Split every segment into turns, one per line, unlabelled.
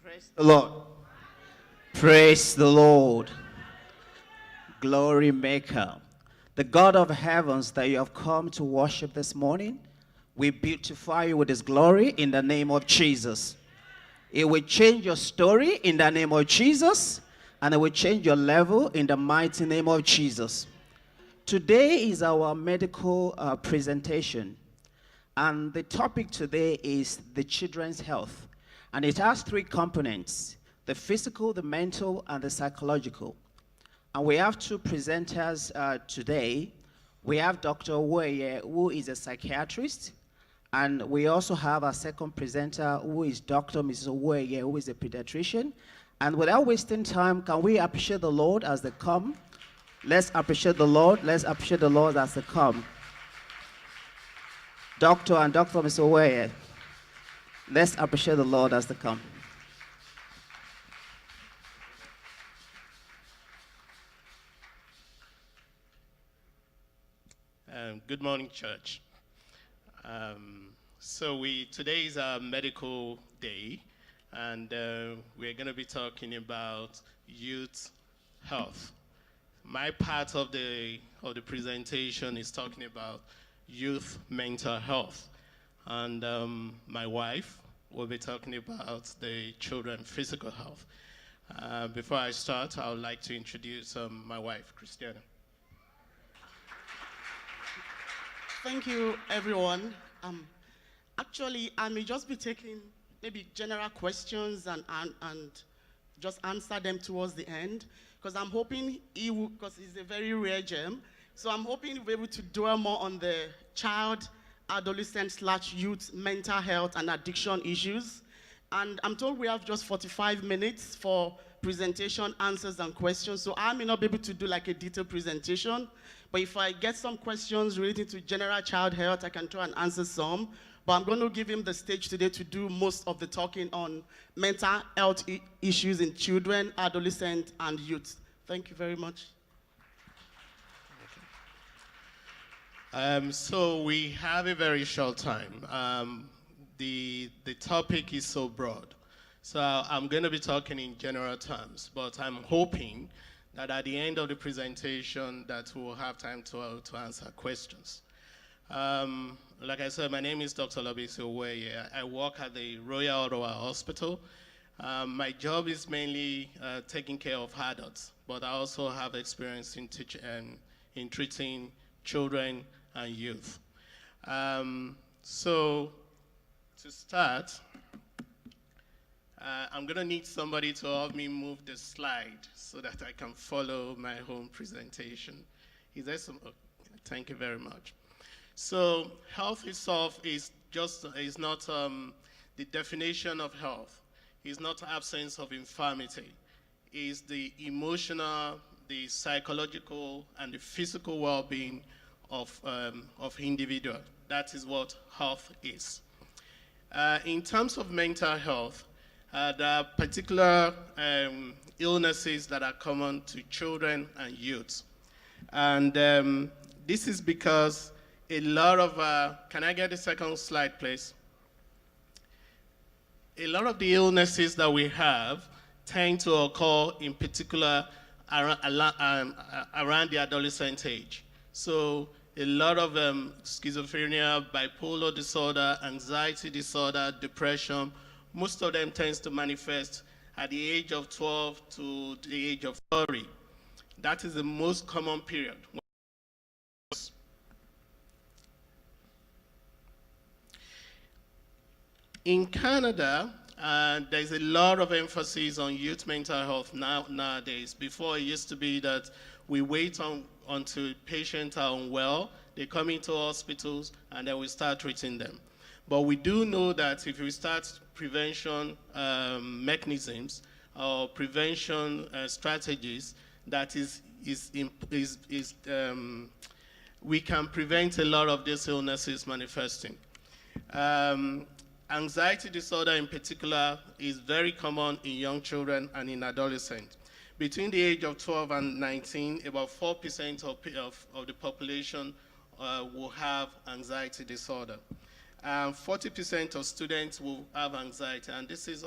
Praise the Lord. Praise the Lord. Glory maker. The God of heavens that you have come to worship this morning, we beautify you with his glory in the name of Jesus. It will change your story in the name of Jesus, and it will change your level in the mighty name of Jesus. Today is our medical presentation, and the topic today is the children's health. And it has three components: the physical, the mental, and the psychological. And we have two presenters today. We have Dr. Weye, who is a psychiatrist, and we also have a second presenter, who is Dr. Mrs. Weye, who is a pediatrician. And without wasting time, can we appreciate the Lord as they come? Let's appreciate the Lord. Let's appreciate the Lord as they come. Dr. and Dr. Mrs. Weye, let's appreciate the Lord as they come.
Good morning, church. Today is our medical day, and we're going to be talking about youth health. My part of the presentation is talking about youth mental health, and my wife will be talking about the children physical health. Before I start, I would like to introduce my wife, Christiana.
Thank you, everyone. Actually, I may just be taking maybe general questions and just answer them towards the end, because I'm hoping because it's a very rare gem, so I'm hoping we'll be able to dwell more on the child, adolescent/youth mental health and addiction issues. And I'm told we have just 45 minutes for presentation, answers, and questions, so I may not be able to do like a detailed presentation, but if I get some questions relating to general child health, I can try and answer some. But I'm going to give him the stage today to do most of the talking on mental health issues in children, adolescents, and youth. Thank you very much.
So we have a very short time. The topic is so broad. So I'm going to be talking in general terms, but I'm hoping that at the end of the presentation that we'll have time to answer questions. Like I said, my name is Dr. Labisi Oweye. I work at the Royal Ottawa Hospital. My job is mainly taking care of adults, but I also have experience in treating children and youth. So to start, I'm going to need somebody to help me move the slide so that I can follow my home presentation. Is there some? Oh, thank you very much. So health itself is not the definition of health. It's not absence of infirmity. It's the emotional, the psychological, and the physical well-being of individual. That is what health is. In terms of mental health, there are particular illnesses that are common to children and youth. And this is because a lot of, can I get the second slide, please? A lot of the illnesses that we have tend to occur in particular around the adolescent age. So a lot of schizophrenia, bipolar disorder, anxiety disorder, depression, most of them tends to manifest at the age of 12 to the age of 30. That is the most common period. In Canada, there's a lot of emphasis on youth mental health nowadays. Before, it used to be that we wait until patients are unwell, they come into hospitals, and then we start treating them. But we do know that if we start prevention mechanisms or prevention strategies, that we can prevent a lot of these illnesses manifesting. Anxiety disorder in particular is very common in young children and in adolescents. Between the age of 12 and 19, about 4% of the population will have anxiety disorder. 40% of students will have anxiety, and this is,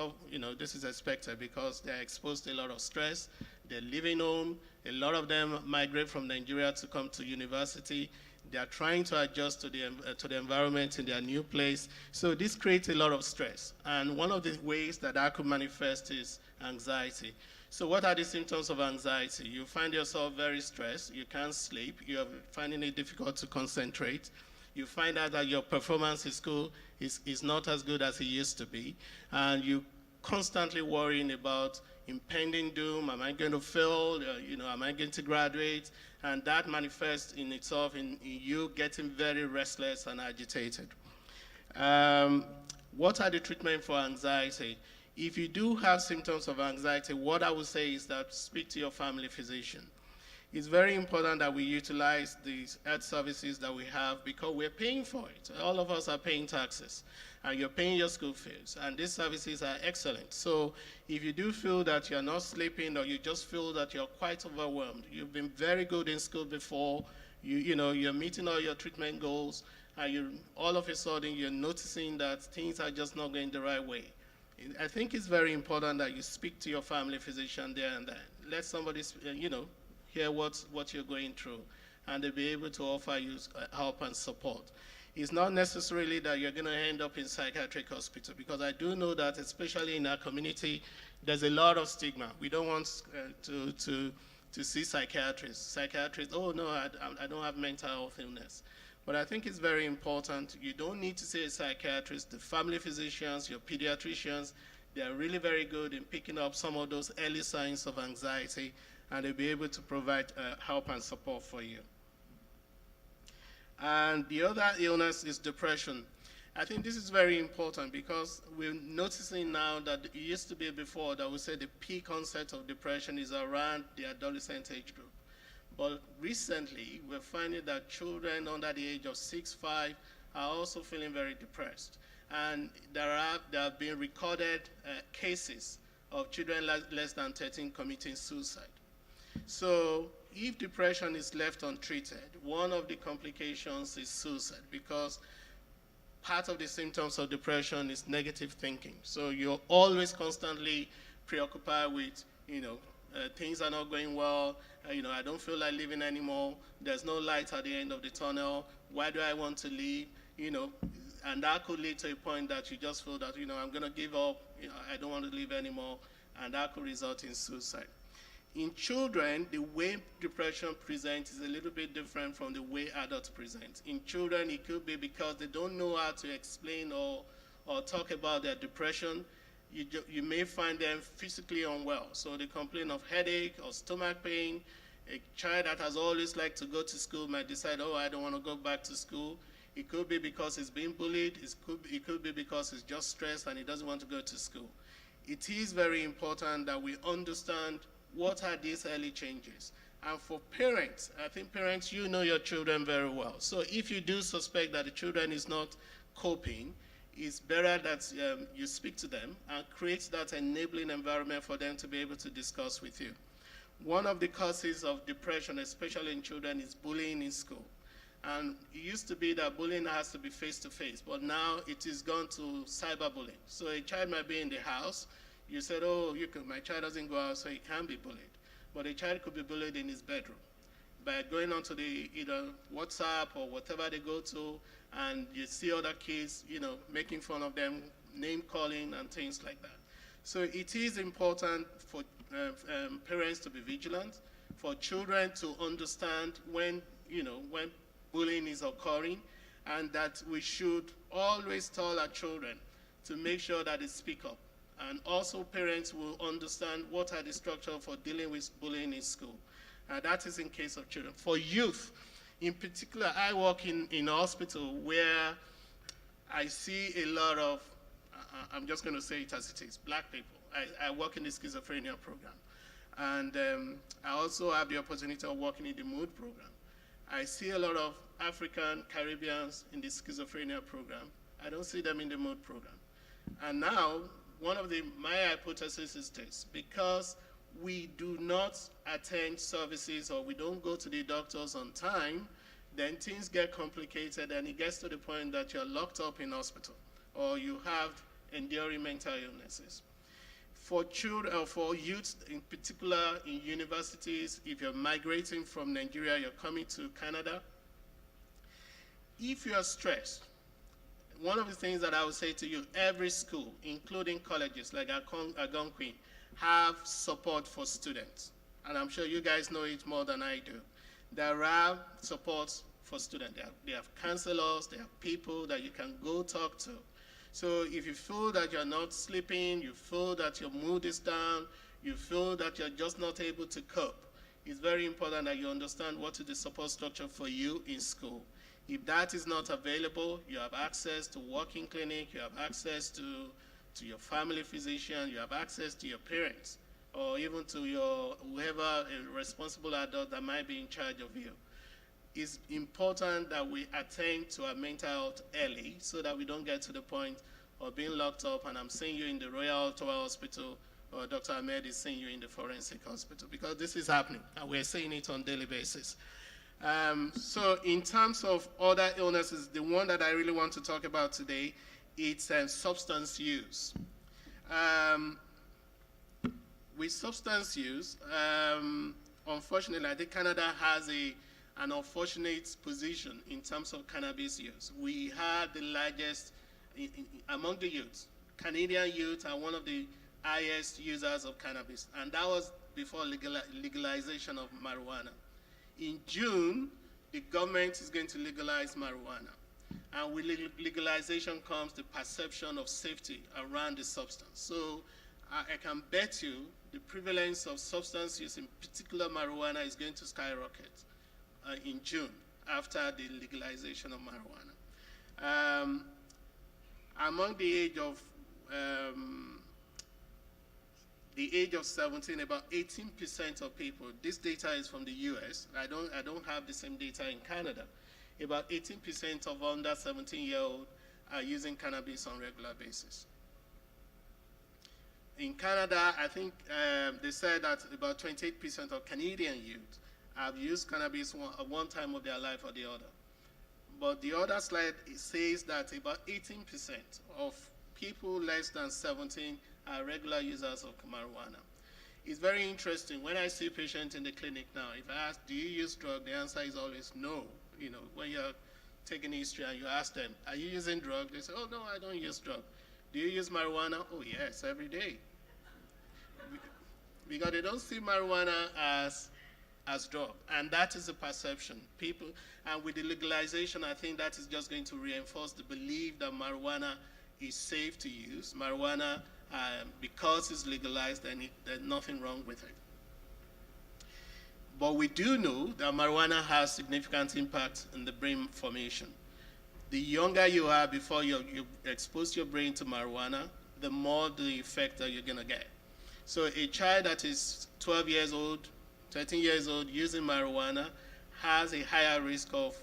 this is expected because they're exposed to a lot of stress. They're living home. A lot of them migrate from Nigeria to come to university. They are trying to adjust to the environment in their new place. So this creates a lot of stress. And one of the ways that could manifest is anxiety. So what are the symptoms of anxiety? You find yourself very stressed. You can't sleep. You're finding it difficult to concentrate. You find out that your performance in school is not as good as it used to be. And you constantly worrying about impending doom. Am I going to fail? Am I going to graduate? And that manifests in itself in you getting very restless and agitated. What are the treatment for anxiety? If you do have symptoms of anxiety, what I would say is that speak to your family physician. It's very important that we utilize these health services that we have because we're paying for it. All of us are paying taxes, and you're paying your school fees, and these services are excellent. So if you do feel that you're not sleeping or you just feel that you're quite overwhelmed, you've been very good in school before, you're meeting all your treatment goals, and all of a sudden you're noticing that things are just not going the right way. I think it's very important that you speak to your family physician there and then. Let somebody, hear what you're going through, and they'll be able to offer you help and support. It's not necessarily that you're going to end up in psychiatric hospital, because I do know that, especially in our community, there's a lot of stigma. We don't want to see psychiatrists. Psychiatrists, oh no, I don't have mental health illness. But I think it's very important. You don't need to see a psychiatrist. The family physicians, your pediatricians, they are really very good in picking up some of those early signs of anxiety, and they'll be able to provide help and support for you. And the other illness is depression. I think this is very important because we're noticing now that it used to be before that we said the peak onset of depression is around the adolescent age group. But recently, we're finding that children under the age of 6, 5 are also feeling very depressed. And there have been recorded cases of children less than 13 committing suicide. So if depression is left untreated, one of the complications is suicide, because part of the symptoms of depression is negative thinking. So you're always constantly preoccupied with, things are not going well, I don't feel like living anymore, there's no light at the end of the tunnel, why do I want to leave, and that could lead to a point that you just feel that, I'm going to give up, I don't want to live anymore, and that could result in suicide. In children, the way depression presents is a little bit different from the way adults present. In children, it could be because they don't know how to explain or talk about their depression. You may find them physically unwell. So they complain of headache or stomach pain. A child that has always liked to go to school might decide, oh, I don't want to go back to school. It could be because he's being bullied. It could be because he's just stressed and he doesn't want to go to school. It is very important that we understand what are these early changes. And for parents, I think parents, you know your children very well. So if you do suspect that the children is not coping, it's better that you speak to them and create that enabling environment for them to be able to discuss with you. One of the causes of depression, especially in children, is bullying in school. And it used to be that bullying has to be face-to-face, but now it is gone to cyberbullying. So a child might be in the house. You said, oh, my child doesn't go out, so he can't be bullied. But a child could be bullied in his bedroom by going onto the either WhatsApp or whatever they go to, and you see other kids, making fun of them, name calling and things like that. So it is important for parents to be vigilant, for children to understand when bullying is occurring, and that we should always tell our children to make sure that they speak up. And also parents will understand what are the structures for dealing with bullying in school. That is in case of children. For youth, in particular, I work in a hospital where I see a lot of, I'm just going to say it as it is, black people. I work in the schizophrenia program. And I also have the opportunity of working in the mood program. I see a lot of African Caribbeans in the schizophrenia program. I don't see them in the mood program. And now, one of my hypotheses is this: because we do not attend services or we don't go to the doctors on time, then things get complicated and it gets to the point that you're locked up in hospital or you have enduring mental illnesses. For children, or for youth in particular in universities, if you're migrating from Nigeria, you're coming to Canada, if you are stressed, one of the things that I would say to you, every school, including colleges like Algonquin, have support for students. And I'm sure you guys know it more than I do. There are supports for students. They have counselors, they have people that you can go talk to. So if you feel that you're not sleeping, you feel that your mood is down, you feel that you're just not able to cope, it's very important that you understand what is the support structure for you in school. If that is not available, you have access to walk-in clinic, you have access to your family physician, you have access to your parents, or even to your whoever responsible adult that might be in charge of you. It's important that we attend to our mental health early so that we don't get to the point of being locked up and I'm seeing you in the Royal Ottawa Hospital or Dr. Ahmed is seeing you in the forensic hospital, because this is happening and we're seeing it on a daily basis. So in terms of other illnesses, the one that I really want to talk about today, it's substance use. With substance use, unfortunately, I think Canada has an unfortunate position in terms of cannabis use. We had the largest, among the youth, Canadian youth are one of the highest users of cannabis, and that was before legalization of marijuana. In June, the government is going to legalize marijuana, and with legalization comes the perception of safety around the substance. So I can bet you the prevalence of substance use, in particular marijuana, is going to skyrocket in June after the legalization of marijuana. Among the age of 17, about 18% of people, this data is from the US, I don't have the same data in Canada, about 18% of under 17-year-old are using cannabis on a regular basis. In Canada, I think they said that about 28% of Canadian youth have used cannabis at one time of their life or the other. But the other slide says that about 18% of people less than 17 are regular users of marijuana. It's very interesting. When I see patients in the clinic now, if I ask, do you use drugs? The answer is always no. You know, when you're taking history and you ask them, are you using drugs? They say, oh, no, I don't use drugs. Do you use marijuana? Oh, yes, every day. Because they don't see marijuana as drug, and that is the perception. People, and with the legalization, I think that is just going to reinforce the belief that marijuana is safe to use. Marijuana, because it's legalized, then there's nothing wrong with it. But we do know that marijuana has significant impact in the brain formation. The younger you are before you expose your brain to marijuana, the more the effect that you're gonna get. So a child that is 12 years old, 13 years old using marijuana has a higher risk of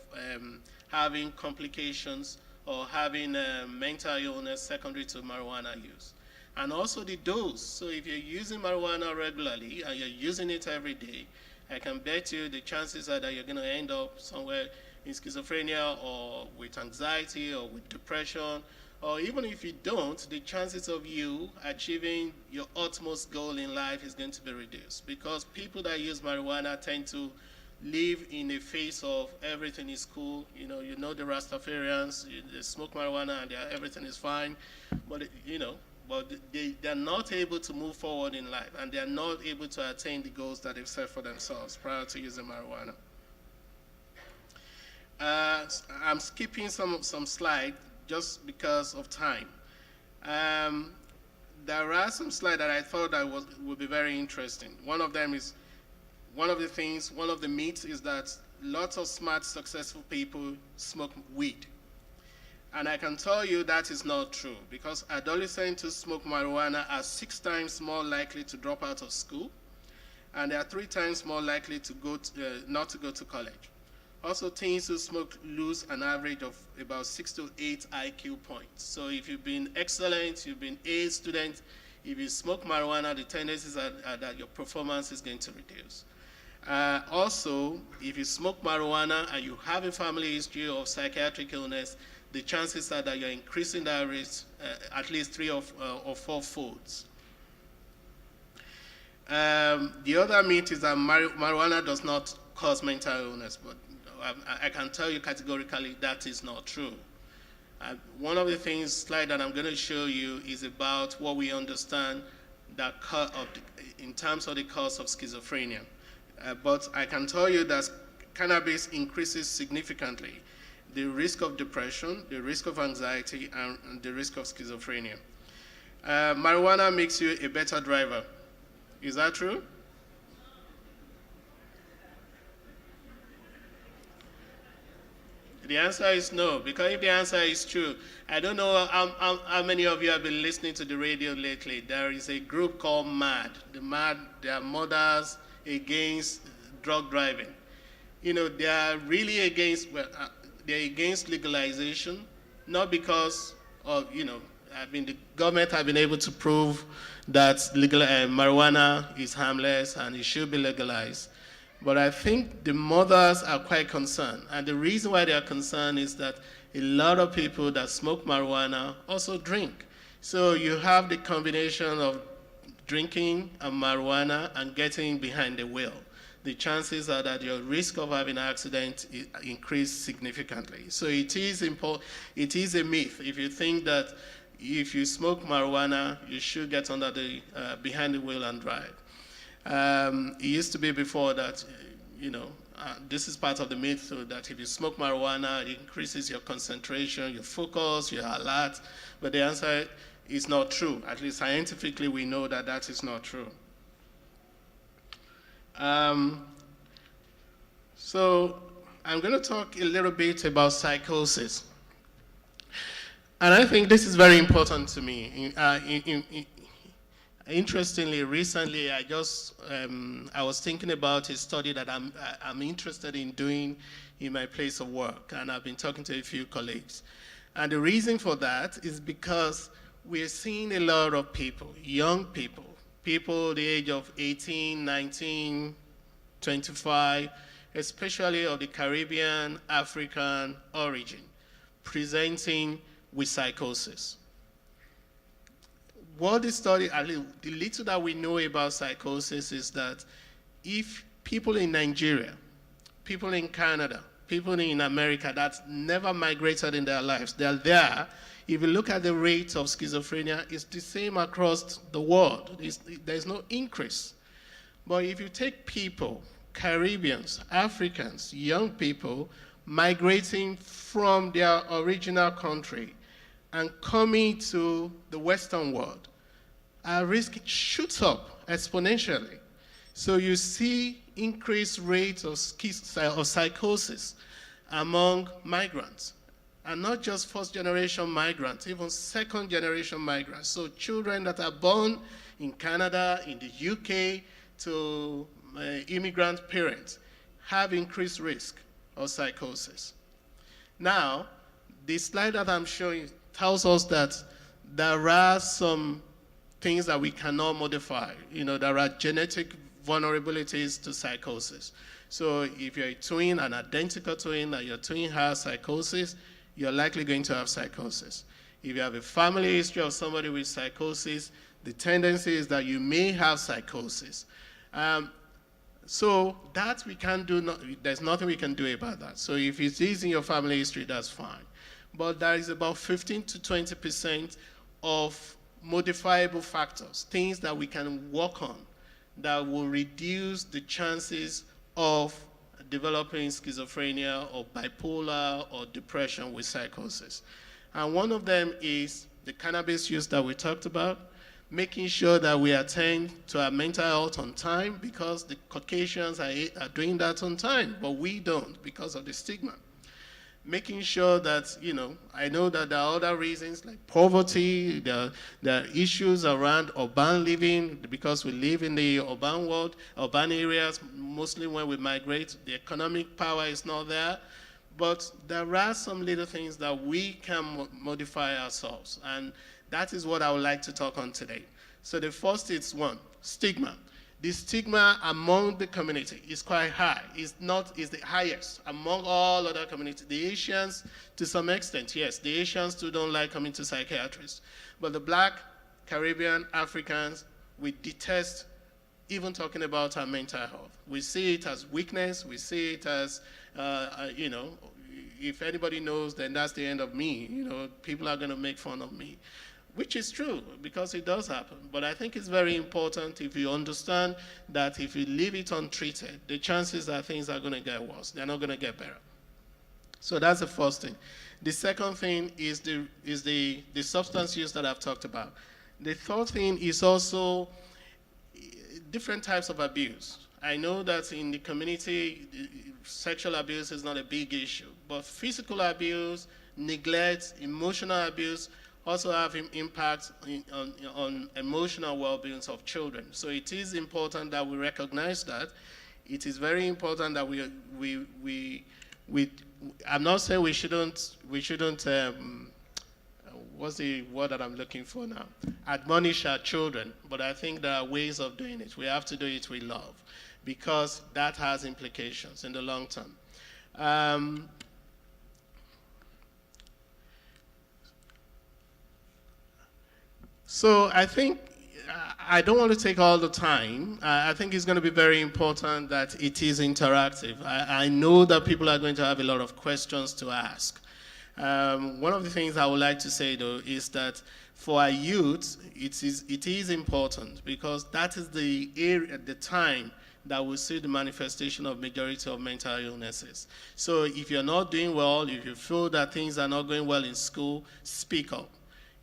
having complications or having mental illness secondary to marijuana use. And also the dose. So if you're using marijuana regularly and you're using it every day, I can bet you the chances are that you're gonna end up somewhere in schizophrenia or with anxiety or with depression, or even if you don't, the chances of you achieving your utmost goal in life is going to be reduced, because people that use marijuana tend to live in a phase of everything is cool. You know the Rastafarians, they smoke marijuana and everything is fine, but they're not able to move forward in life, and they're not able to attain the goals that they've set for themselves prior to using marijuana. I'm skipping some slides just because of time. There are some slides that I thought would be very interesting. One of them is, one of the myths is that lots of smart, successful people smoke weed. And I can tell you that is not true, because adolescents who smoke marijuana are 6 times more likely to drop out of school, and they are 3 times more likely to not to go to college. Also, teens who smoke lose an average of about 6 to 8 IQ points. So if you've been excellent, you've been A student, if you smoke marijuana, the tendencies are that your performance is going to reduce. Also, if you smoke marijuana and you have a family history of psychiatric illness, the chances are that you're increasing that risk at least 3 or 4 folds. The other myth is that marijuana does not cause mental illness, but I can tell you categorically that is not true. One of the slide that I'm going to show you is about what we understand that in terms of the cause of schizophrenia. But I can tell you that cannabis increases significantly the risk of depression, the risk of anxiety, and the risk of schizophrenia. Marijuana makes you a better driver. Is that true? The answer is no, because if the answer is true, I don't know how many of you have been listening to the radio lately. There is a group called MAD. They are Mothers Against Drug Driving. You know, they are really against, they're against legalization, not because of, the government have been able to prove that marijuana is harmless and it should be legalized. But I think the mothers are quite concerned. And the reason why they are concerned is that a lot of people that smoke marijuana also drink. So you have the combination of drinking and marijuana and getting behind the wheel. The chances are that your risk of having an accident increase significantly. So it is important. It is a myth if you think that if you smoke marijuana, you should get under the behind the wheel and drive. It used to be before that, this is part of the myth, so that if you smoke marijuana, it increases your concentration, your focus, your alert. But the answer is not true. At least scientifically, we know that that is not true. So I'm going to talk a little bit about psychosis. And I think this is very important to me. Interestingly, recently, I was thinking about a study that I'm interested in doing in my place of work, and I've been talking to a few colleagues. And the reason for that is because we're seeing a lot of people, young people the age of 18, 19, 25, especially of the Caribbean, African origin, presenting with psychosis. What the study, the little that we know about psychosis is that if people in Nigeria, people in Canada, people in America that never migrated in their lives, they're there. If you look at the rate of schizophrenia, it's the same across the world. There's no increase. But if you take people, Caribbeans, Africans, young people, migrating from their original country and coming to the Western world, our risk shoots up exponentially. So you see increased rates of psychosis among migrants, and not just first-generation migrants, even second-generation migrants. So children that are born in Canada, in the UK, to immigrant parents have increased risk of psychosis. Now, the slide that I'm showing tells us that there are some things that we cannot modify. There are genetic vulnerabilities to psychosis. So if you're a twin, an identical twin, and your twin has psychosis, you're likely going to have psychosis. If you have a family history of somebody with psychosis, the tendency is that you may have psychosis. So that we can't do, there's nothing we can do about that. So if it is in your family history, that's fine. But there is about 15 to 20% of modifiable factors, things that we can work on that will reduce the chances of developing schizophrenia or bipolar or depression with psychosis. And one of them is the cannabis use that we talked about, making sure that we attend to our mental health on time, because the Caucasians are doing that on time, but we don't because of the stigma. Making sure that, I know that there are other reasons like poverty, there are issues around urban living, because we live in the urban world, urban areas, mostly when we migrate, the economic power is not there. But there are some little things that we can modify ourselves, and that is what I would like to talk on today. So the first is one, stigma. the stigma among the community is quite high. It's the highest among all other communities. The Asians, to some extent, yes, the Asians too don't like coming to psychiatrists. But the Black, Caribbean, Africans, we detest even talking about our mental health. We see it as weakness. We see it as, you know, if anybody knows, then that's the end of me. You know, people are going to make fun of me. Which is true, because it does happen. But I think it's very important if you understand that if you leave it untreated, the chances that things are going to get worse. They're not going to get better. So that's the first thing. The second thing is the substance use that I've talked about. The third thing is also different types of abuse. I know that in the community, sexual abuse is not a big issue, but physical abuse, neglect, emotional abuse, also have impact on emotional well-being of children. So it is important that we recognize that. It is very important that I'm not saying we shouldn't, what's the word that I'm looking for now? Admonish our children, but I think there are ways of doing it. We have to do it with love, because that has implications in the long term. So I think, I don't want to take all the time. I think it's going to be very important that it is interactive. I know that people are going to have a lot of questions to ask. One of the things I would like to say, though, is that for our youth, it is important, because that is the area, the time that we see the manifestation of majority of mental illnesses. So if you're not doing well, if you feel that things are not going well in school, speak up.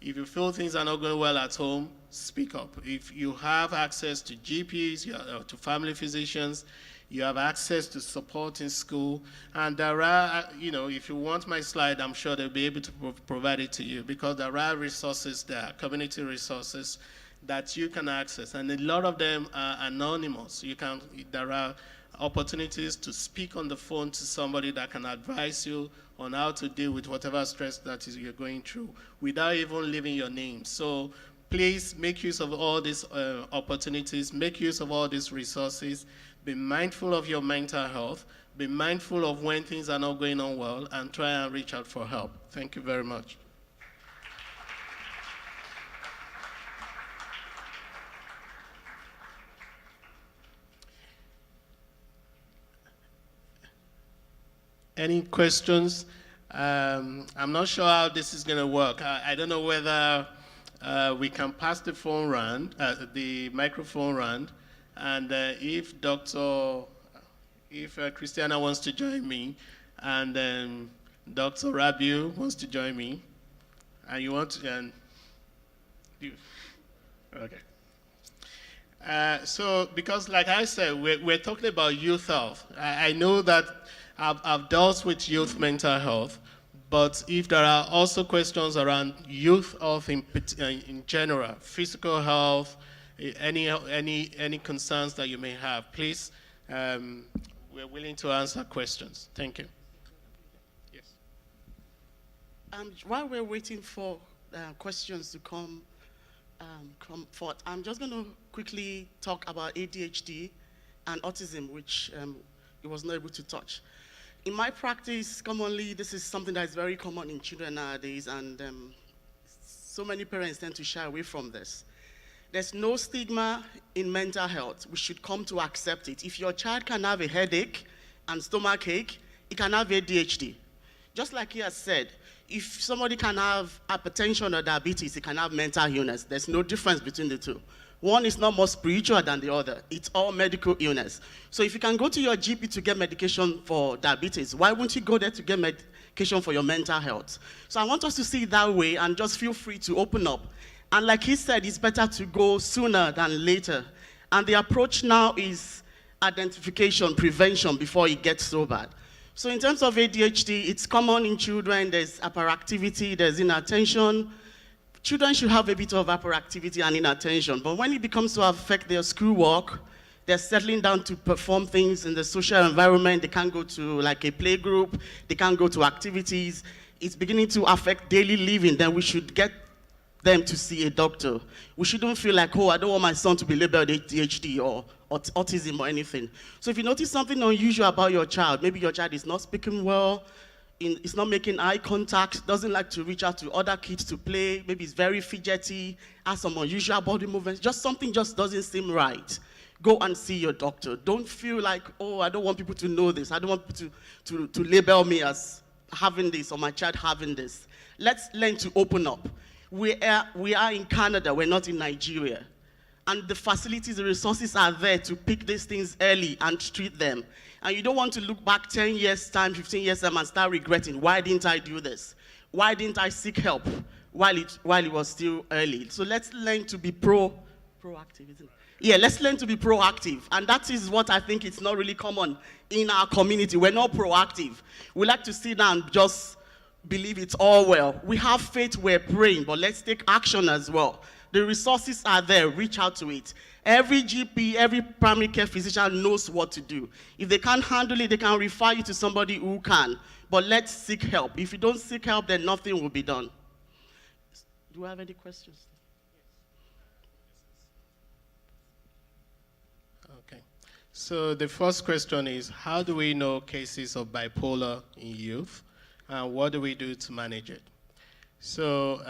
If you feel things are not going well at home, speak up. If you have access to GPs, to family physicians, you have access to support in school, and there are, you know, if you want my slide, I'm sure they'll be able to provide it to you, because there are resources there, community resources that you can access, and a lot of them are anonymous. There are opportunities to speak on the phone to somebody that can advise you on how to deal with whatever stress that you're going through without even leaving your name. So please make use of all these opportunities, make use of all these resources, be mindful of your mental health, be mindful of when things are not going on well, and try and reach out for help. Thank you very much. Any questions? I'm not sure how this is going to work. I don't know whether we can pass the phone round, the microphone round, and if Christiana wants to join me, and then Dr. Rabiu wants to join me, and you want to, okay. So, because like I said, we're talking about youth health. I know that I've dealt with youth mental health, but if there are also questions around youth health in general, physical health, any concerns that you may have, please, we're willing to answer questions. Thank you. Yes.
While we're waiting for questions to come forth, I'm just going to quickly talk about ADHD and autism, which he was not able to touch. In my practice, commonly, this is something that is very common in children nowadays, and so many parents tend to shy away from this. There's no stigma in mental health. We should come to accept it. If your child can have a headache and stomach ache, he can have ADHD. Just like he has said, if somebody can have hypertension or diabetes, he can have mental illness. There's no difference between the two. One is not more spiritual than the other. It's all medical illness. So if you can go to your GP to get medication for diabetes, why won't you go there to get medication for your mental health? So I want us to see it that way, and just feel free to open up. And like he said, it's better to go sooner than later. And the approach now is identification, prevention before it gets so bad. So in terms of ADHD, it's common in children. There's hyperactivity, there's inattention. Children should have a bit of hyperactivity and inattention, but when it becomes to affect their schoolwork, they're settling down to perform things in the social environment. They can't go to like a play group, they can't go to activities. It's beginning to affect daily living. Then we should get them to see a doctor. We shouldn't feel like, oh, I don't want my son to be labeled ADHD or autism or anything. So if you notice something unusual about your child, maybe your child is not speaking well, is not making eye contact, doesn't like to reach out to other kids to play, maybe it's very fidgety, has some unusual body movements, just something just doesn't seem right, go and see your doctor. Don't feel like, oh, I don't want people to know this. I don't want people to label me as having this or my child having this. Let's learn to open up. We are in Canada, we're not in Nigeria. And the facilities, the resources are there to pick these things early and treat them. And you don't want to look back 10 years time, 15 years time and start regretting, why didn't I do this? Why didn't I seek help while it was still early? So let's learn to be proactive, isn't it? Yeah, let's learn to be proactive. And that is what I think it's not really common in our community. We're not proactive. We like to sit down and just believe it's all well. We have faith, we're praying, but let's take action as well. The resources are there, reach out to it. Every GP, every primary care physician knows what to do. If they can't handle it, they can refer you to somebody who can. But let's seek help. If you don't seek help, then nothing will be done. Do I have any questions?
Okay. So the first question is, how do we know cases of bipolar in youth? And what do we do to manage it? So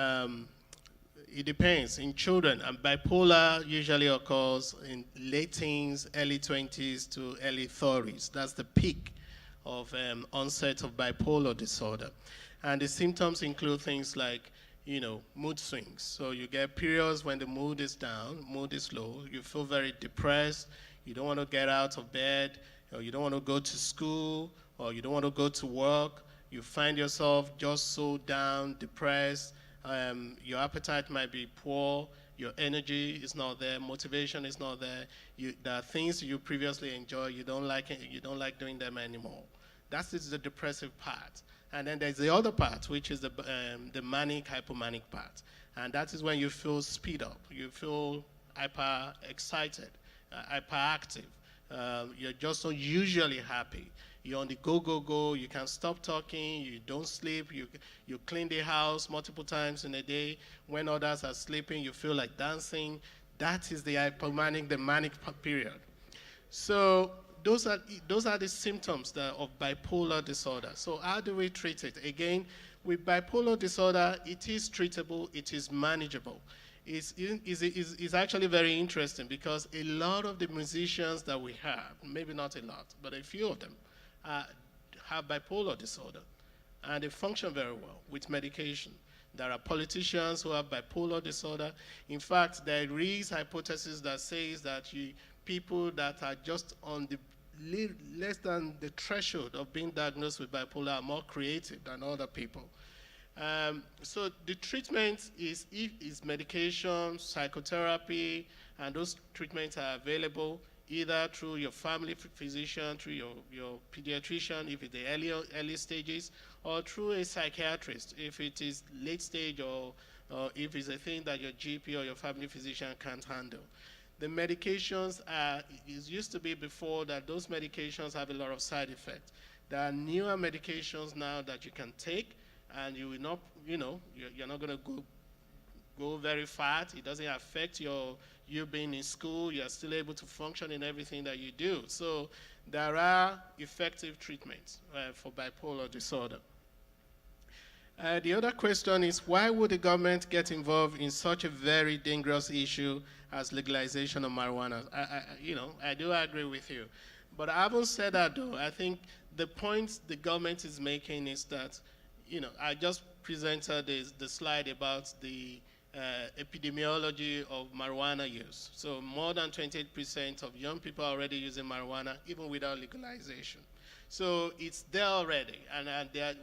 it depends. In children, bipolar usually occurs in late teens, early 20s to early 30s. That's the peak of onset of bipolar disorder. And the symptoms include things like, mood swings. So you get periods when the mood is down, mood is low, you feel very depressed, you don't want to get out of bed, or you don't want to go to school, or you don't want to go to work. You find yourself just so down, depressed, your appetite might be poor, your energy is not there, motivation is not there. There are things you previously enjoyed, you don't like doing them anymore. That is the depressive part. And then there's the other part, which is the manic, hypomanic part. And that is when you feel speed up, you feel hyper excited, hyperactive. You're just unusually happy. You're on the go, you can't stop talking, you don't sleep, you clean the house multiple times in a day. When others are sleeping, you feel like dancing. That is the hypomanic, the manic period. So those are the symptoms of bipolar disorder. So how do we treat it? Again, with bipolar disorder, it is treatable, it is manageable. It's actually very interesting because a lot of the musicians that we have, maybe not a lot, but a few of them, have bipolar disorder, and they function very well with medication. There are politicians who have bipolar disorder. In fact, there is hypothesis that says that people that are just on the less than the threshold of being diagnosed with bipolar are more creative than other people. So the treatment is medication, psychotherapy, and those treatments are available either through your family physician, through your pediatrician if it's the early stages, or through a psychiatrist if it is late stage, or if it's a thing that your GP or your family physician can't handle. The medications it used to be before that those medications have a lot of side effects. There are newer medications now that you can take, and you will not, you're not going to go very fat. It doesn't affect you being in school. You're still able to function in everything that you do. So there are effective treatments for bipolar disorder. The other question is, why would the government get involved in such a very dangerous issue as legalization of marijuana? I do agree with you. But I haven't said that, though. I think the point the government is making is that, I just presented the slide about the epidemiology of marijuana use. So more than 28% of young people are already using marijuana, even without legalization. So it's there already, and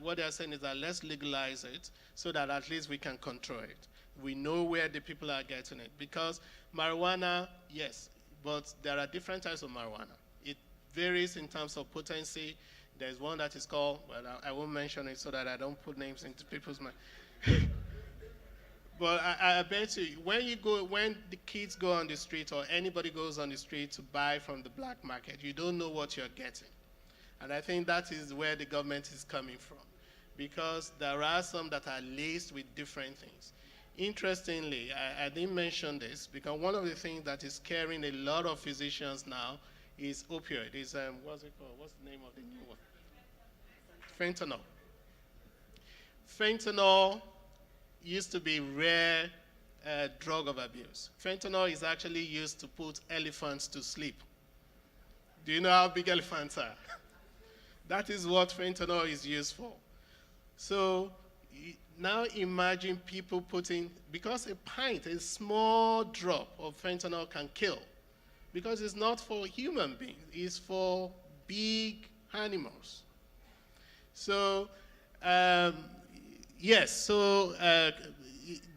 what they're saying is that let's legalize it so that at least we can control it. We know where the people are getting it, because marijuana, yes, but there are different types of marijuana. It varies in terms of potency. There's one that is called, well, I won't mention it so that I don't put names into people's mind. But I bet you, when the kids go on the street or anybody goes on the street to buy from the black market, you don't know what you're getting. And I think that is where the government is coming from, because there are some that are laced with different things. Interestingly, I didn't mention this because one of the things that is scaring a lot of physicians now is opioid. Is what's it called? What's the name of the new one? Fentanyl. Fentanyl used to be rare drug of abuse. Fentanyl is actually used to put elephants to sleep. Do you know how big elephants are? That is what fentanyl is used for. So now imagine people putting, because a pint, a small drop of fentanyl can kill, because it's not for human beings, it's for big animals. So, yes, so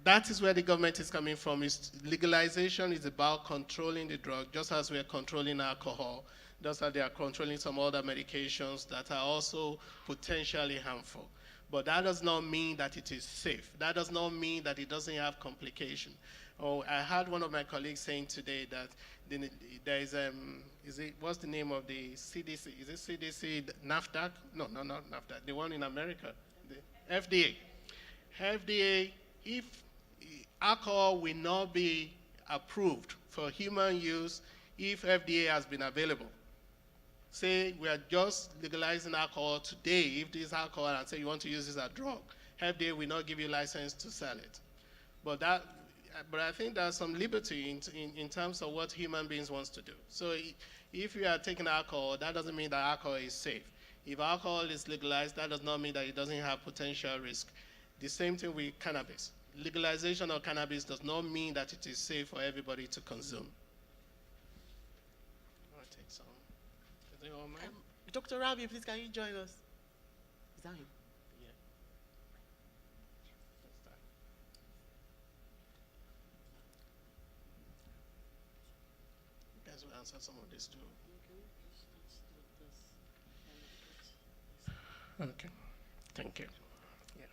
that is where the government is coming from. Legalization is about controlling the drug, just as we are controlling alcohol, just as they are controlling some other medications that are also potentially harmful. But that does not mean that it is safe. That does not mean that it doesn't have complication. Oh, I heard one of my colleagues saying today that there is, what's the name of the CDC? Is it CDC, NAFDAC? No, not NAFDAC, the one in America, the FDA. FDA, if alcohol will not be approved for human use if FDA has been available. Say we are just legalizing alcohol today, if this alcohol and say you want to use this as a drug, FDA will not give you license to sell it. But I think there's some liberty in terms of what human beings wants to do. So if you are taking alcohol, that doesn't mean that alcohol is safe. If alcohol is legalized, that does not mean that it doesn't have potential risk. The same thing with cannabis. Legalization of cannabis does not mean that it is safe for everybody to consume.
Dr. Rabi, please, can you join us? Is that him?
Yeah. You guys will answer some of this too. Okay. Thank you. Yeah.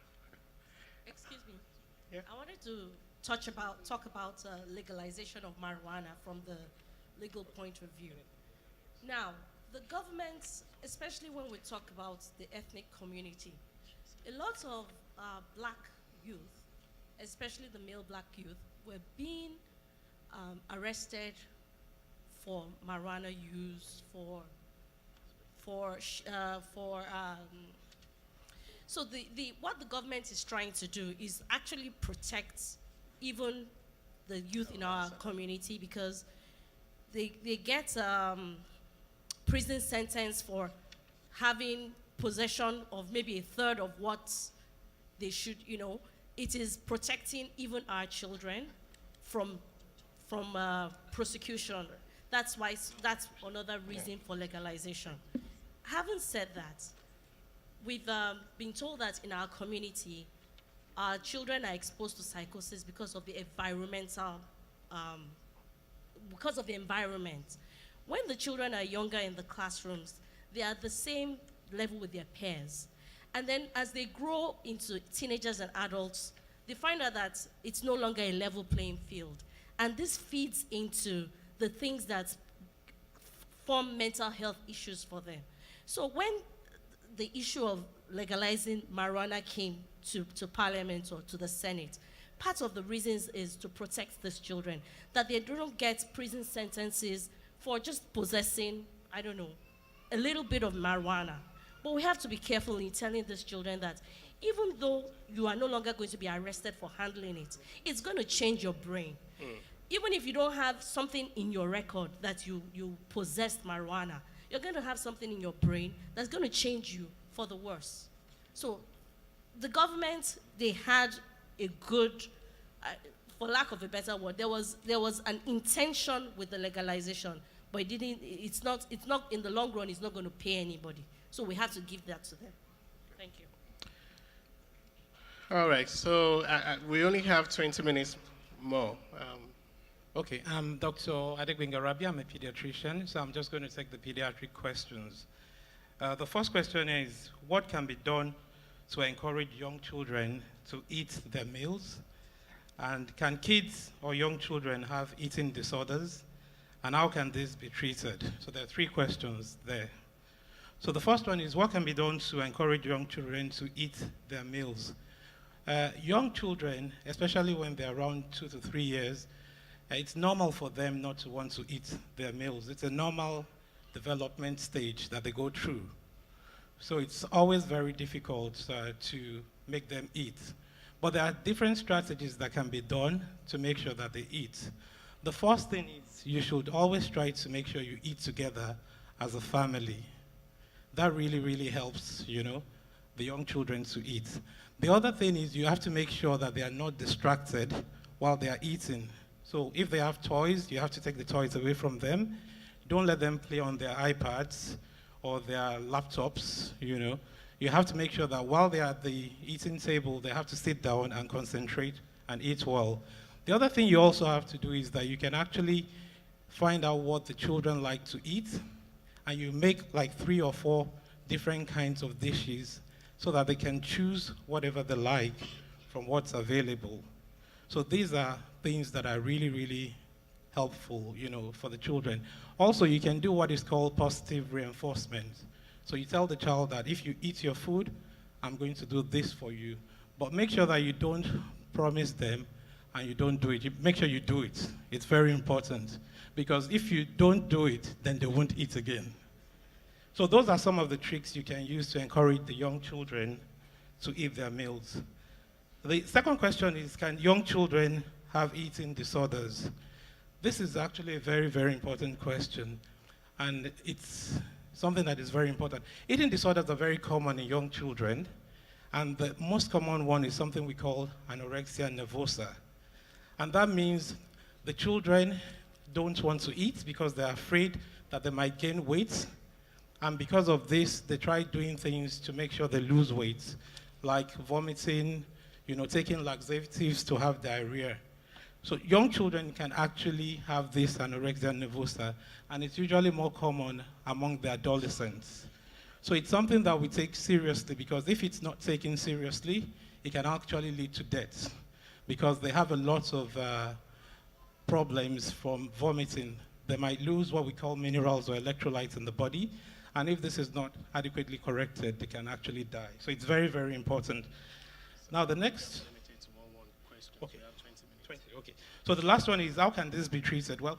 Excuse me.
Yeah.
I wanted to talk about legalization of marijuana from the legal point of view. Now, the government, especially when we talk about the ethnic community, a lot of black youth, especially the male black youth, were being arrested for marijuana use, so what the government is trying to do is actually protect even the youth in our community, because they get prison sentence for having possession of maybe a third of what they should, it is protecting even our children from prosecution. That's another reason for legalization. Having said that, we've been told that in our community, our children are exposed to psychosis because of the environment. When the children are younger in the classrooms, they are at the same level with their peers. And then as they grow into teenagers and adults, they find out that it's no longer a level playing field. And this feeds into the things that form mental health issues for them. So when the issue of legalizing marijuana came to Parliament or to the Senate, part of the reasons is to protect these children, that they don't get prison sentences for just possessing, a little bit of marijuana. But we have to be careful in telling these children that even though you are no longer going to be arrested for handling it, it's going to change your brain. Even if you don't have something in your record that you possessed marijuana, you're going to have something in your brain that's going to change you for the worse. So the government, they had a good, for lack of a better word, there was an intention with the legalization, but it's not in the long run, it's not going to pay anybody. So we have to give that to them. Thank you.
All right, so we only have 20 minutes more.
Okay, I'm Dr. Adhd and Autism. I'm a pediatrician, so I'm just going to take the pediatric questions. The first question is, what can be done to encourage young children to eat their meals? And can kids or young children have eating disorders? And how can this be treated? So there are three questions there. So the first one is, what can be done to encourage young children to eat their meals? Young children, especially when they're around 2 to 3 years, it's normal for them not to want to eat their meals. It's a normal development stage that they go through. So it's always very difficult to make them eat. But there are different strategies that can be done to make sure that they eat. The first thing is you should always try to make sure you eat together as a family. That really, really helps, the young children to eat. The other thing is you have to make sure that they are not distracted while they are eating. So if they have toys, you have to take the toys away from them. Don't let them play on their iPads or their laptops, You have to make sure that while they're at the eating table, they have to sit down and concentrate and eat well. The other thing you also have to do is that you can actually find out what the children like to eat, and you make like 3 or 4 different kinds of dishes so that they can choose whatever they like from what's available. So these are things that are really, really helpful, for the children. Also, you can do what is called positive reinforcement. So you tell the child that if you eat your food, I'm going to do this for you. But make sure that you don't promise them and you don't do it. Make sure you do it. It's very important. Because if you don't do it, then they won't eat again. So those are some of the tricks you can use to encourage the young children to eat their meals. The second question is, can young children have eating disorders? This is actually a very, very important question. And it's something that is very important. Eating disorders are very common in young children. And the most common one is something we call anorexia nervosa. And that means the children don't want to eat because they're afraid that they might gain weight. And because of this, they try doing things to make sure they lose weight, like vomiting, taking laxatives to have diarrhea. So young children can actually have this anorexia nervosa, and it's usually more common among the adolescents. So it's something that we take seriously, because if it's not taken seriously, it can actually lead to death, because they have a lot of problems from vomiting. They might lose what we call minerals or electrolytes in the body, and if this is not adequately corrected, they can actually die. So it's very, very important. Now the next... Okay. 20, okay. So the last one is, how can this be treated? Well,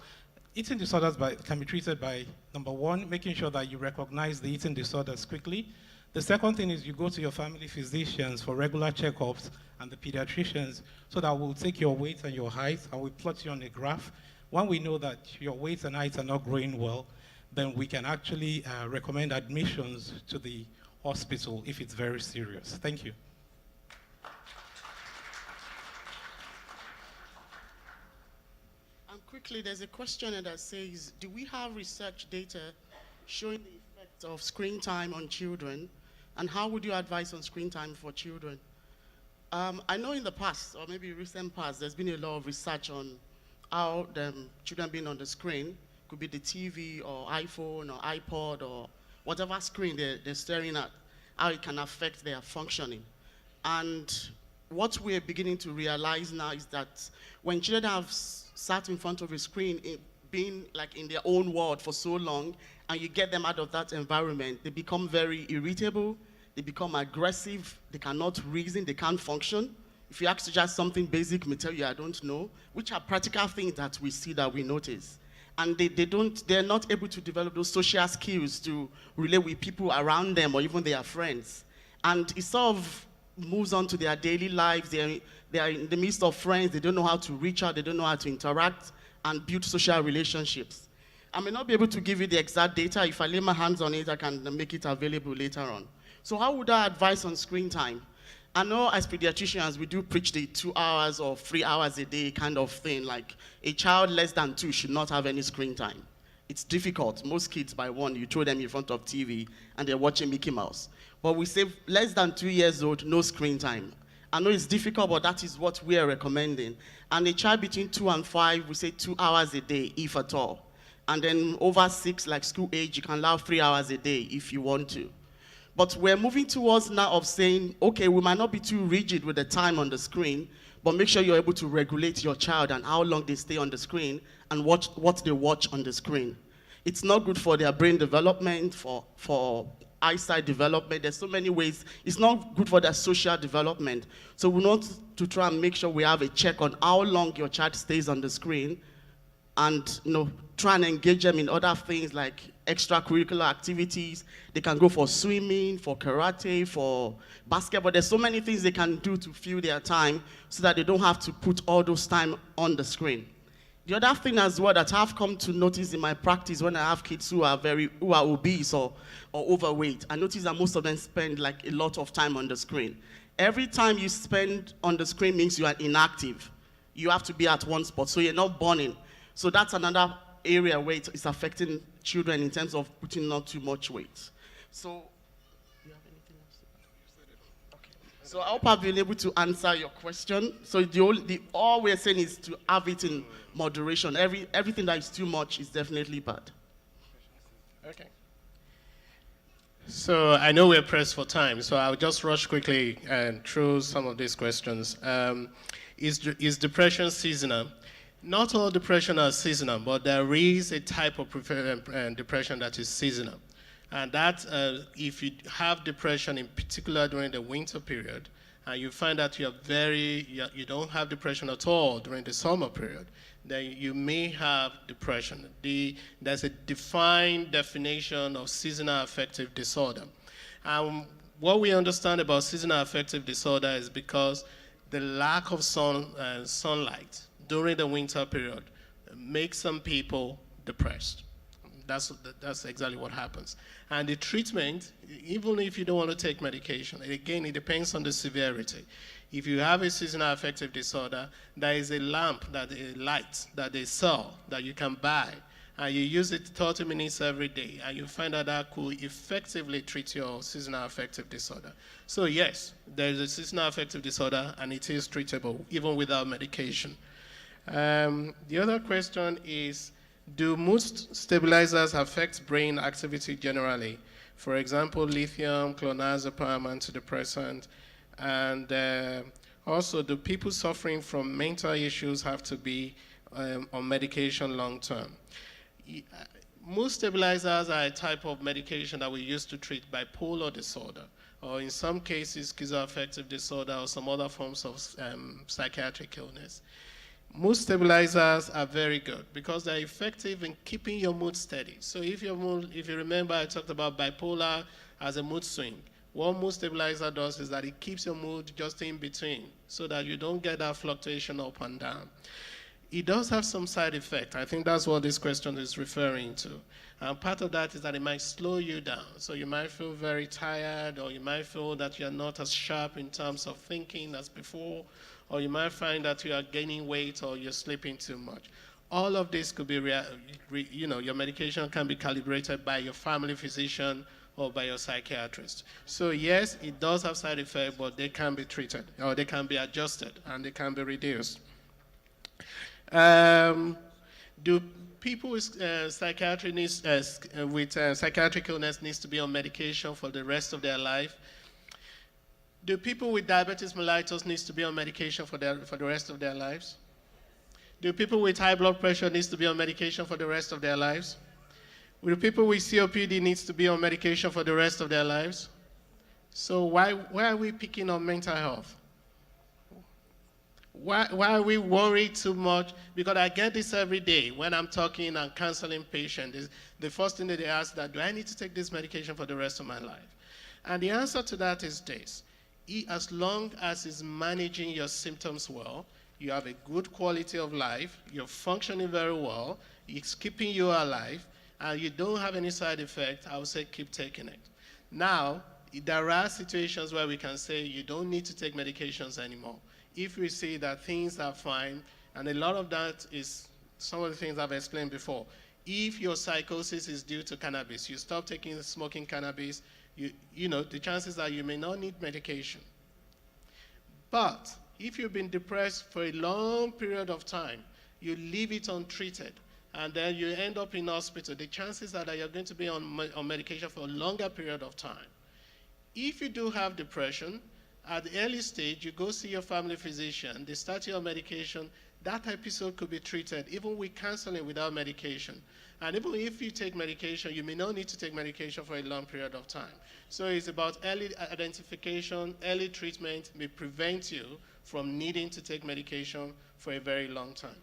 eating disorders can be treated by, number one, making sure that you recognize the eating disorders quickly. The second thing is you go to your family physicians for regular checkups and the pediatricians, so that we'll take your weight and your height and we plot you on a graph. When we know that your weight and height are not growing well, then we can actually recommend admissions to the hospital if it's very serious. Thank you.
Quickly, there's a question that says, do we have research data showing the effect of screen time on children, and how would you advise on screen time for children? I know in the past, or maybe recent past, there's been a lot of research on how the children being on the screen, could be the TV or iPhone or iPod or whatever screen they're staring at, how it can affect their functioning. And what we're beginning to realize now is that when children have sat in front of a screen, being like in their own world for so long, and you get them out of that environment, they become very irritable, they become aggressive, they cannot reason, they can't function. If you ask just something basic, may tell you, I don't know, which are practical things that we see, that we notice. And they're not able to develop those social skills to relate with people around them or even their friends. And it sort of moves on to their daily lives. They are in the midst of friends. They don't know how to reach out. They don't know how to interact and build social relationships. I may not be able to give you the exact data. If I lay my hands on it, I can make it available later on. So how would I advise on screen time? I know as pediatricians, we do preach the 2 hours or 3 hours a day kind of thing. Like a child less than 2 should not have any screen time. It's difficult. Most kids by 1, you throw them in front of TV and they're watching Mickey Mouse. But we say less than 2 years old, no screen time. I know it's difficult, but that is what we are recommending. And a child between 2 and 5, we say 2 hours a day, if at all. And then over 6, like school age, you can allow 3 hours a day if you want to. But we're moving towards now of saying, okay, we might not be too rigid with the time on the screen, but make sure you're able to regulate your child and how long they stay on the screen and what they watch on the screen. It's not good for their brain development, for eyesight development. There's so many ways. It's not good for their social development. So we want to try and make sure we have a check on how long your child stays on the screen, and try and engage them in other things like extracurricular activities. They can go for swimming, for karate, for basketball. There's so many things they can do to fill their time so that they don't have to put all those time on the screen. The other thing as well that I've come to notice in my practice when I have kids who are obese or overweight, I notice that most of them spend like a lot of time on the screen. Every time you spend on the screen means you are inactive. You have to be at one spot, so you're not burning. So that's another area where it's affecting children in terms of putting on too much weight. So, do you have anything else? Okay. So I hope I've been able to answer your question. So all we're saying is to have it in moderation. Everything that is too much is definitely bad.
Okay. So I know we're pressed for time, so I'll just rush quickly through some of these questions. Is depression seasonal? Not all depression are seasonal, but there is a type of depression that is seasonal. And that if you have depression in particular during the winter period, and you find that you don't have depression at all during the summer period, then you may have depression. There's a defined definition of seasonal affective disorder. What we understand about seasonal affective disorder is because the lack of sunlight during the winter period makes some people depressed. That's exactly what happens. And the treatment, even if you don't want to take medication, again, it depends on the severity. If you have a seasonal affective disorder, there is a light that they sell that you can buy, and you use it 30 minutes every day, and you find out that could effectively treat your seasonal affective disorder. So yes, there is a seasonal affective disorder, and it is treatable, even without medication. The other question is, do mood stabilizers affect brain activity generally? For example, lithium, clonazepam, antidepressant, and also, do people suffering from mental issues have to be on medication long term? Mood stabilizers are a type of medication that we use to treat bipolar disorder, or in some cases, schizoaffective disorder, or some other forms of psychiatric illness. Mood stabilizers are very good because they're effective in keeping your mood steady. So if you remember, I talked about bipolar as a mood swing. What mood stabilizer does is that it keeps your mood just in between so that you don't get that fluctuation up and down. It does have some side effect. I think that's what this question is referring to. And part of that is that it might slow you down. So you might feel very tired, or you might feel that you're not as sharp in terms of thinking as before, or you might find that you are gaining weight or you're sleeping too much. All of this could be, your medication can be calibrated by your family physician or by your psychiatrist. So yes, it does have side effects, but they can be treated, or they can be adjusted, and they can be reduced. Do people with psychiatric illness needs to be on medication for the rest of their life? Do people with diabetes mellitus needs to be on medication for the rest of their lives? Do people with high blood pressure needs to be on medication for the rest of their lives? Do people with COPD needs to be on medication for the rest of their lives? So why are we picking on mental health? Why are we worried too much? Because I get this every day when I'm talking and counseling patients. The first thing that they ask that, do I need to take this medication for the rest of my life? And the answer to that is this. As long as it's managing your symptoms well, you have a good quality of life, you're functioning very well, it's keeping you alive, and you don't have any side effect, I would say keep taking it. Now, there are situations where we can say you don't need to take medications anymore. If we see that things are fine, and a lot of that is some of the things I've explained before. If your psychosis is due to cannabis, you stop smoking cannabis, the chances are you may not need medication. But if you've been depressed for a long period of time, you leave it untreated, and then you end up in hospital, the chances are that you're going to be on medication for a longer period of time. If you do have depression, at the early stage, you go see your family physician, they start your medication, that episode could be treated even with counseling without medication. And even if you take medication, you may not need to take medication for a long period of time. So it's about early identification, early treatment may prevent you from needing to take medication for a very long time.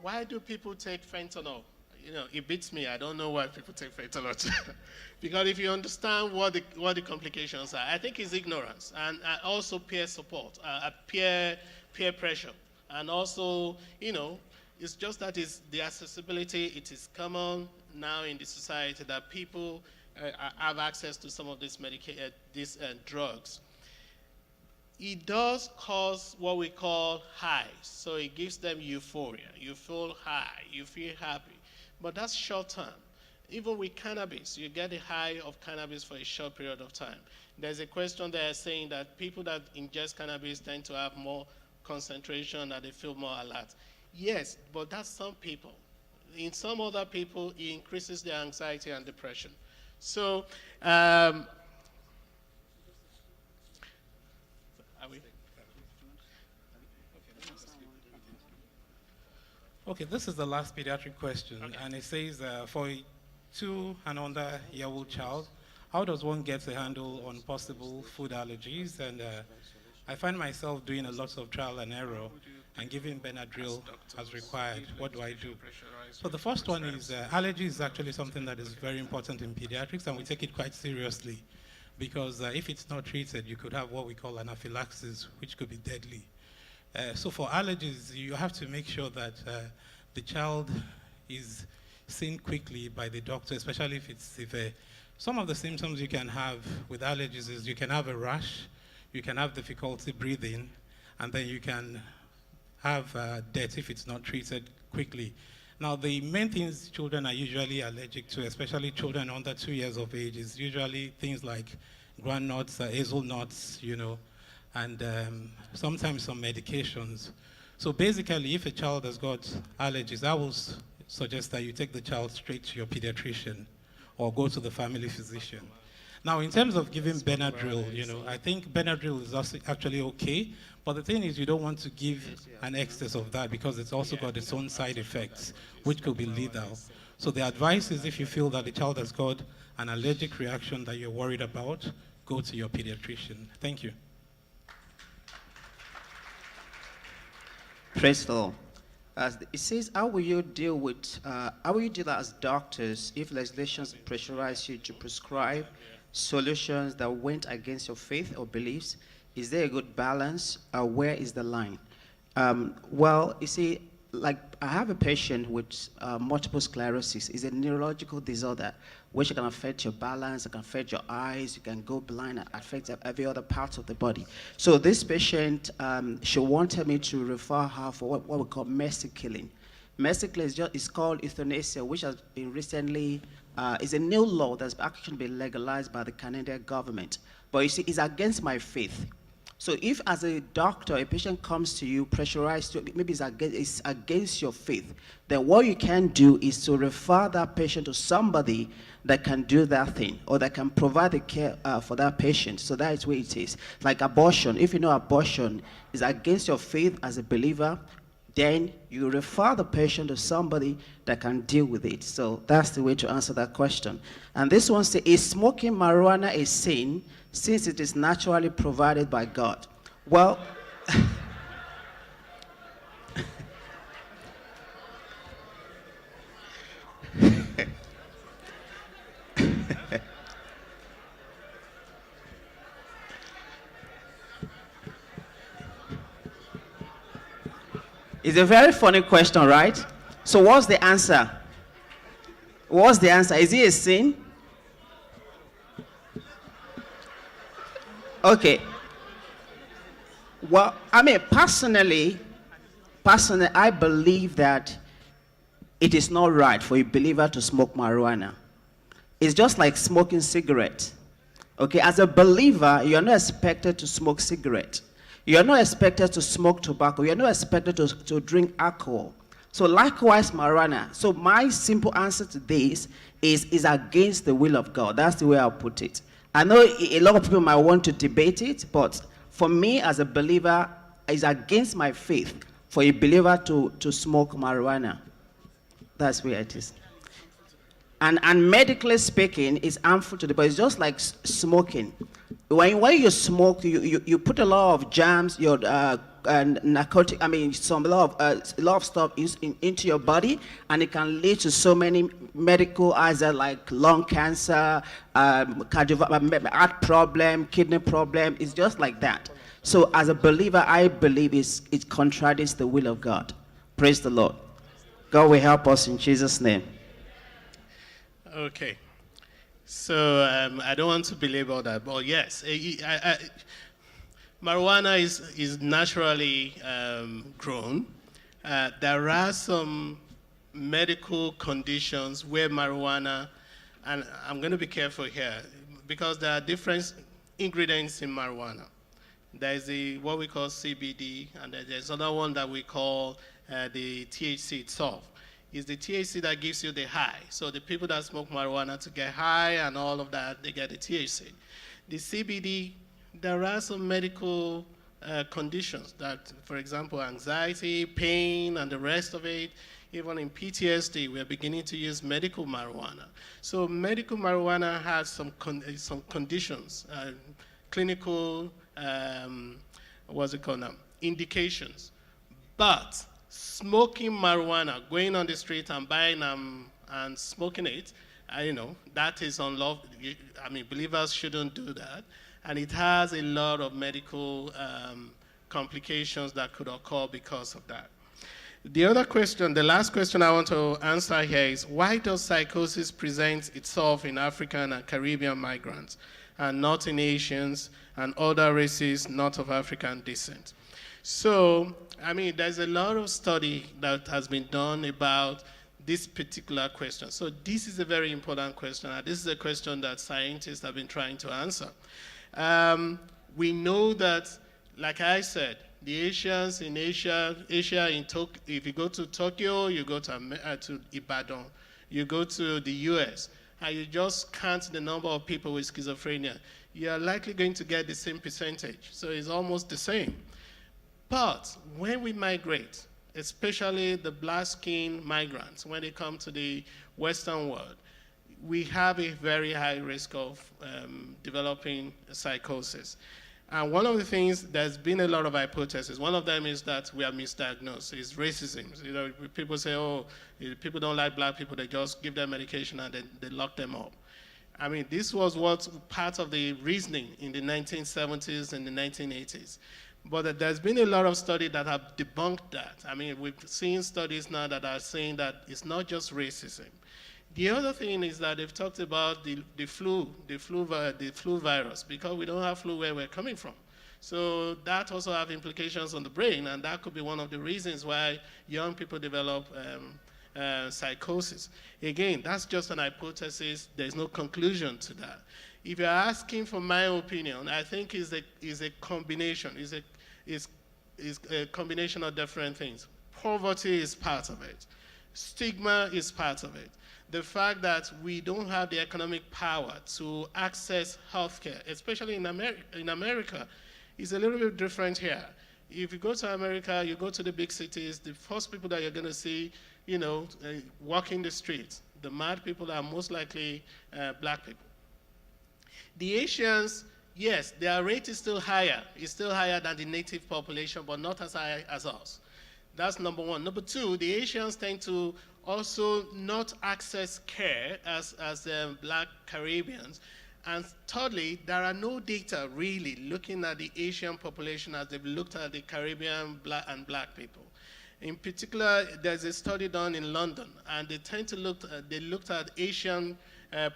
Why do people take fentanyl? You know, it beats me. I don't know why people take fentanyl. Because if you understand what the complications are, I think it's ignorance and also peer support, peer pressure. And also, you know, it's just that it's the accessibility. It is common now in the society that people have access to some of these drugs. It does cause what we call highs. So it gives them euphoria. You feel high, you feel happy. But that's short term. Even with cannabis, you get a high of cannabis for a short period of time. There's a question there saying that people that ingest cannabis tend to have more concentration and they feel more alert. Yes, but that's some people. In some other people, it increases their anxiety and depression. So,
Okay, this is the last pediatric question, okay. And it says, for a 2 and under year old child, how does one get a handle on possible food allergies? And I find myself doing a lot of trial and error and giving Benadryl as required. What do I do? So the first one is allergy is actually something that is very important in pediatrics, and we take it quite seriously because if it's not treated, you could have what we call anaphylaxis, which could be deadly. So for allergies, you have to make sure that the child is seen quickly by the doctor, especially if some of the symptoms you can have with allergies is you can have a rash, you can have difficulty breathing, and then you can have death if it's not treated quickly. Now, the main things children are usually allergic to, especially children under 2 years of age, is usually things like groundnuts, hazelnuts, you know, and sometimes some medications. So basically, if a child has got allergies, I will suggest that you take the child straight to your pediatrician or go to the family physician. Now, in terms of giving Benadryl, you know, I think Benadryl is also actually okay, but the thing is you don't want to give an excess of that because it's also got its own side effects, which could be lethal. So the advice is if you feel that the child has got an allergic reaction that you're worried about, go to your pediatrician. Thank you.
Praise the Lord. It says, how will you deal as doctors if legislation pressurize you to prescribe solutions that went against your faith or beliefs? Is there a good balance? Where is the line? Well, you see, like I have a patient with multiple sclerosis. It's a neurological disorder which can affect your balance, it can affect your eyes, you can go blind, and affect every other part of the body. So this patient, she wanted me to refer her for what we call mercy killing. Mercy killing is called euthanasia, which has been recently, is a new law that's actually been legalized by the Canadian government. But you see, it's against my faith. So if as a doctor, a patient comes to you, pressurized, to, maybe it's against your faith, then what you can do is to refer that patient to somebody that can do that thing or that can provide the care for that patient. So that is where it is. Like abortion, if you know abortion is against your faith as a believer, then you refer the patient to somebody that can deal with it. So that's the way to answer that question. And this one says, is smoking marijuana a sin since it is naturally provided by God? Well, it's a very funny question, right? So what's the answer? What's the answer? Is it a sin? Okay. Well, I mean, personally, I believe that it is not right for a believer to smoke marijuana. It's just like smoking cigarette. Okay, as a believer, you're not expected to smoke cigarette. You're not expected to smoke tobacco. You're not expected to drink alcohol. So likewise, marijuana. So my simple answer to this is against the will of God. That's the way I'll put it. I know a lot of people might want to debate it, but for me as a believer, it's against my faith for a believer to smoke marijuana. That's where it is. And medically speaking, it's harmful to the body. It's just like smoking. When you smoke, you put a lot of germs, your narcotic, I mean, a lot of stuff into your body, and it can lead to so many medical, either like lung cancer, heart problem, kidney problem. It's just like that. So as a believer, I believe it contradicts the will of God. Praise the Lord. God will help us in Jesus' name.
Okay. So I don't want to belabor that, but yes, marijuana is naturally grown. There are some medical conditions where marijuana, and I'm going to be careful here, because there are different ingredients in marijuana. There's what we call CBD, and there's another one that we call the THC itself. It's the THC that gives you the high. So the people that smoke marijuana to get high and all of that, they get the THC. The CBD, there are some medical conditions that, for example, anxiety, pain, and the rest of it. Even in PTSD, we're beginning to use medical marijuana. So medical marijuana has some conditions, clinical, indications. But smoking marijuana, going on the street and buying and smoking it, that is unlawful. I mean, believers shouldn't do that. And it has a lot of medical complications that could occur because of that. The other question, the last question I want to answer here is, why does psychosis present itself in African and Caribbean migrants and not in Asians and other races not of African descent? So, I mean, there's a lot of study that has been done about this particular question. So this is a very important question, and this is a question that scientists have been trying to answer. We know that, like I said, the Asians in Asia if you go to Tokyo, you go to Ibadan, you go to the US, and you just count the number of people with schizophrenia, you're likely going to get the same percentage. So it's almost the same. But when we migrate, especially the black-skinned migrants, when they come to the Western world, we have a very high risk of developing psychosis. And one of the things, there's been a lot of hypotheses. One of them is that we are misdiagnosed. It's racism. People say, oh, people don't like black people, they just give them medication and then they lock them up. I mean, this was part of the reasoning in the 1970s and the 1980s. But there's been a lot of studies that have debunked that. I mean, we've seen studies now that are saying that it's not just racism. The other thing is that they've talked about the flu virus, because we don't have flu where we're coming from. So that also have implications on the brain, and that could be one of the reasons why young people develop psychosis. Again, that's just an hypothesis. There's no conclusion to that. If you're asking for my opinion, I think is a combination. Is a combination of different things. Poverty is part of it. Stigma is part of it. The fact that we don't have the economic power to access healthcare, especially in America, is a little bit different here. If you go to America, you go to the big cities, the first people that you're going to see, walking the streets, the mad people are most likely black people. The Asians, yes, their rate is still higher. It's still higher than the native population, but not as high as us. That's number one. Number two, the Asians tend to also not access care as black Caribbeans. And thirdly, there are no data really looking at the Asian population as they've looked at the Caribbean and black people. In particular, there's a study done in London, and they looked at Asian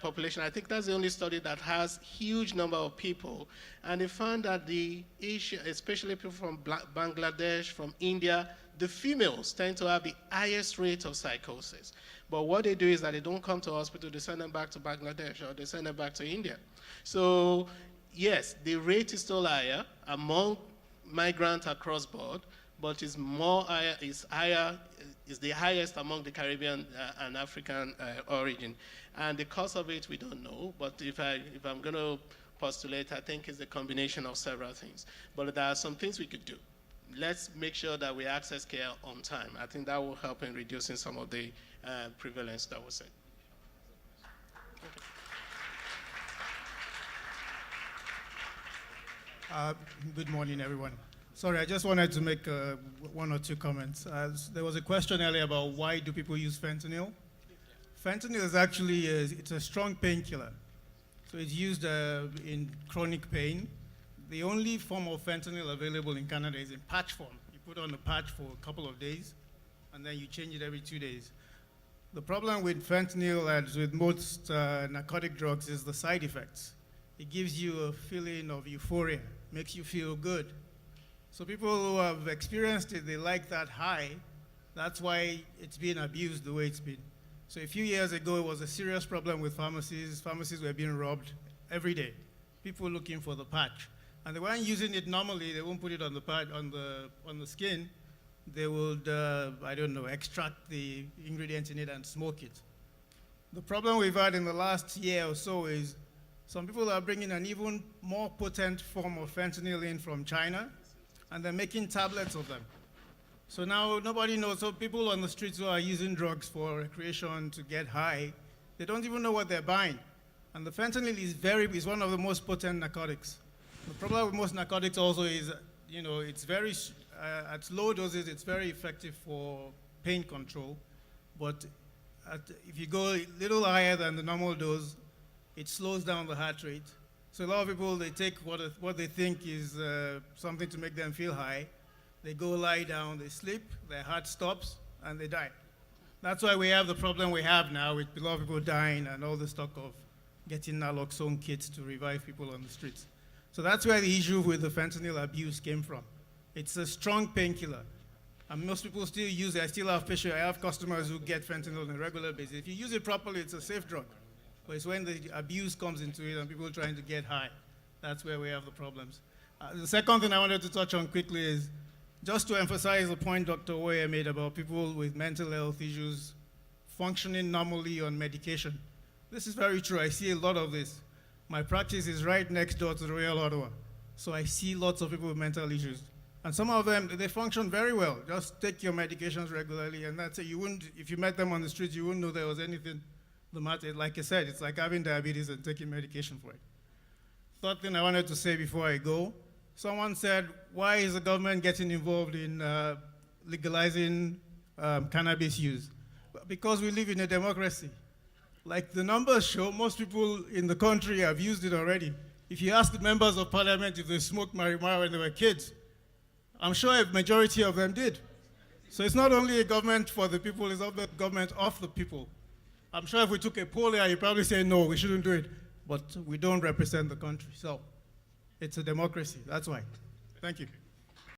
population. I think that's the only study that has huge number of people, and they found that the Asia, especially people from Bangladesh, from India, the females tend to have the highest rate of psychosis. But what they do is that they don't come to hospital, they send them back to Bangladesh or they send them back to India. So yes, the rate is still higher among migrants across board, but it's the highest among the Caribbean and African origin. And the cause of it, we don't know, but if I'm going to postulate, I think, is a combination of several things. But there are some things we could do. Let's make sure that we access care on time. I think that will help in reducing some of the prevalence that was said.
Good morning, everyone. Sorry, I just wanted to make one or two comments. There was a question earlier about why do people use fentanyl. Fentanyl is actually it's a strong painkiller. So it's used in chronic pain. The only form of fentanyl available in Canada is in patch form. You put on a patch for a couple of days, and then you change it every 2 days. The problem with fentanyl, as with most narcotic drugs, is the side effects. It gives you a feeling of euphoria, makes you feel good. So people who have experienced it, they like that high. That's why it's being abused the way it's been. So a few years ago, it was a serious problem with pharmacies. Pharmacies were being robbed every day. People looking for the patch. And they weren't using it normally. They won't put it on the patch, on the skin. They would, I don't know, extract the ingredients in it and smoke it. The problem we've had in the last year or so is some people are bringing an even more potent form of fentanyl in from China, and they're making tablets of them. So now nobody knows. So people on the streets who are using drugs for recreation to get high, they don't even know what they're buying. And the fentanyl is one of the most potent narcotics. The problem with most narcotics also is, it's very, at low doses, it's very effective for pain control. But if you go a little higher than the normal dose, it slows down the heart rate. So a lot of people, they take what they think is something to make them feel high. They go lie down, they sleep, their heart stops, and they die. That's why we have the problem we have now with a lot of people dying and all this talk of getting naloxone kits to revive people on the streets. So that's where the issue with the fentanyl abuse came from. It's a strong painkiller. And most people still use it. I have customers who get fentanyl on a regular basis. If you use it properly, it's a safe drug. But it's when the abuse comes into it and people are trying to get high. That's where we have the problems. The second thing I wanted to touch on quickly is just to emphasize the point Dr. Oye made about people with mental health issues functioning normally on medication. This is very true. I see a lot of this. My practice is right next door to the Royal Ottawa. So I see lots of people with mental issues. And some of them, they function very well. Just take your medications regularly, and that's it. If you met them on the street, you wouldn't know there was anything the matter. Like I said, it's like having diabetes and taking medication for it. Third thing I wanted to say before I go, someone said, why is the government getting involved in legalizing cannabis use? Because we live in a democracy. Like the numbers show, most people in the country have used it already. If you ask the members of parliament if they smoked marijuana when they were kids, I'm sure a majority of them did. So it's not only a government for the people, it's also a government of the people. I'm sure if we took a poll here, you'd probably say, no, we shouldn't do it. But we don't represent the country. So it's a democracy, that's why. Thank you.